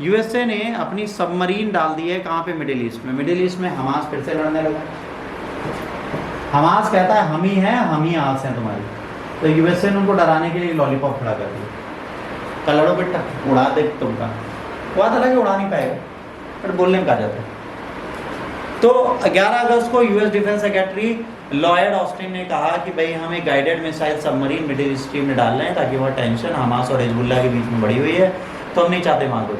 USA ने अपनी submarine डाल दी है कहाँ पे, मिडिल ईस्ट में। मिडिल ईस्ट में हमास फिर से लड़ने लगा। हमास कहता है हम ही आस हैं तुम्हारी, तो यूएसए ने उनको डराने के लिए लॉलीपॉप खड़ा कर दिया, कल लड़ो बेटा, उड़ा दे तुमका। वो आता लगे उड़ा नहीं पाएगा, पर बोलने में कहा जाता है। तो 11 अगस्त को US defence secretary Lloyd Austin ने कहा कि भाई हम एक guided missile submarine middle east stream में डाल रहे हैं ताकि वह टेंशन हमास और हिजबुल्लाह के बीच में बढ़ी हुई है, तो हम नहीं चाहते वहां को।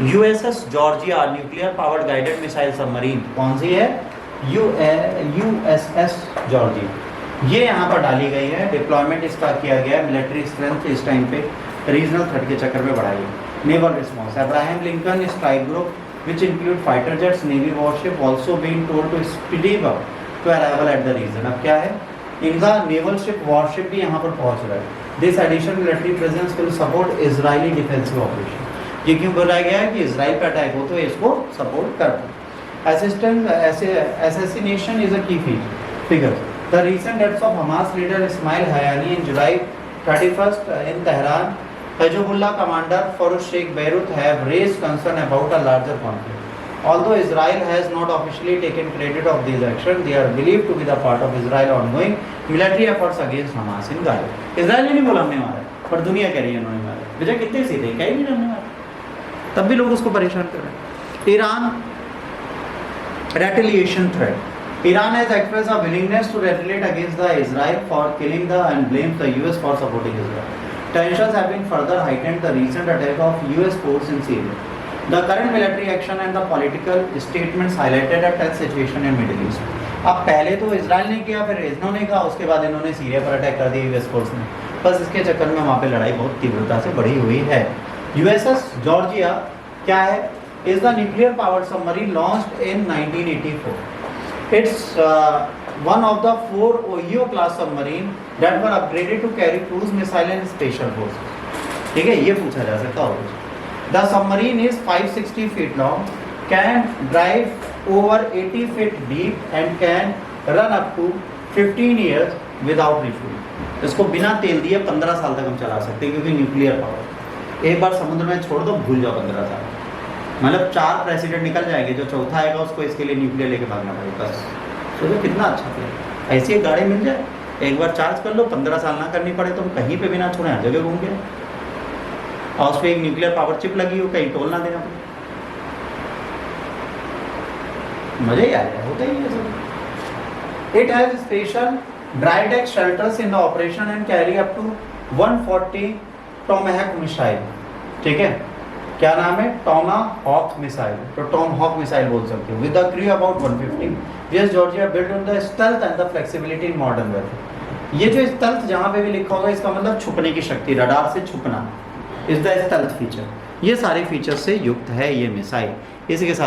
USS Georgia nuclear powered guided missile submarine कौन सी है, यूएसएस जॉर्जिया, ये यहाँ पर डाली गई है। डिप्लॉयमेंट इसका किया गया है, मिलिट्री स्ट्रेंथ इस टाइम पे रीजनल थ्रेट के चक्कर में बढ़ाई है। Naval response, Abraham Lincoln strike group which include fighter jets, navy warship also being told to speed up to arrival at the region। अब क्या है, इनका नेवल शिप वॉरशिप भी यहाँ पर पहुँच रहा है। This additional military presence will support Israeli defensive operation. ये क्यों बोला गया है कि इजराइल पे अटैक हो तो इसको सपोर्ट करता है। Assistant assassination is a key figure। The recent deaths of Hamas leader Ismail Hayani in July 31st in Tehran, Hezbollah commander Farouk Sheikh Beirut have raised concern about a larger conflict. Although Israel has not officially taken credit of these actions, they are believed to be the part of Israel ongoing military efforts against Hamas in Gaza। Israel ने नहीं बोला हमने मारा, पर दुनिया कह रही है उन्होंने मारा। विजय कितने सीधे, कहीं भी हमने मारा, तब भी लोग उसको परेशान कर रहे हैं। Iran retaliation threat। Iran has expressed a willingness to retaliate against the Israel for killing the and blames the US for supporting Israel। Tensions have been further heightened the recent attack of US force in Syria। The current military action and the political statements highlighted a tense situation in Middle East। अब पहले तो Israel ने किया, फिर इन्होंने कहा, उसके बाद इन्होंने सीरिया पर अटैक कर दिया यूएस फोर्स ने। बस इसके चक्कर में वहाँ पे लड़ाई बहुत तीव्रता से बढ़ी हुई है। यूएसएस जॉर्जिया क्या है, is the nuclear powered submarine launched in 1984। It's one of the 4 OEO class submarine that were upgraded to carry cruise missile and special forces। ठीक है, ये पूछा जा सकता है। The submarine is 560 feet long, can drive over 80 feet deep and can run up to 15 years without refueling। इसको बिना तेल दिए 15 साल तक हम चला सकते हैं, क्योंकि न्यूक्लियर पावर। एक बार समुद्र में छोड़ दो, भूल जाओ 15 साल, मतलब 4 प्रेसिडेंट निकल जाएंगे, जो चौथा आएगा उसको इसके लिए न्यूक्लियर लेके भागना पड़ेगा। बस तो कितना अच्छा है, ऐसी एक गाड़ी मिल जाए, एक बार चार्ज कर लो, 15 साल ना करनी पड़े, तुम कहीं पे भी ना छोड़े, हर जगह घूम गए, और उस पर एक न्यूक्लियर पावर चिप लगी हो, कहीं टोल ना देना पड़े, मजा ही आ जाए, होता ही है सब। It has special dry deck shelters in the operation and carry up to 140 Tomahawk missile. ठीक है, क्या नाम है, टॉमाहॉक मिसाइल, तो टॉमहॉक मिसाइल बोल सकते हो। With the crew about 150। US Georgia build on the stealth and the flexibility in modern weapon. ये जो स्टेल्थ जहाँ पे भी लिखा होगा, इसका मतलब छुपने की शक्ति, रडार से छुपना, इज द स्टेल्थ फीचर। ये सारे फीचर से युक्त है ये मिसाइल। इसी के साथ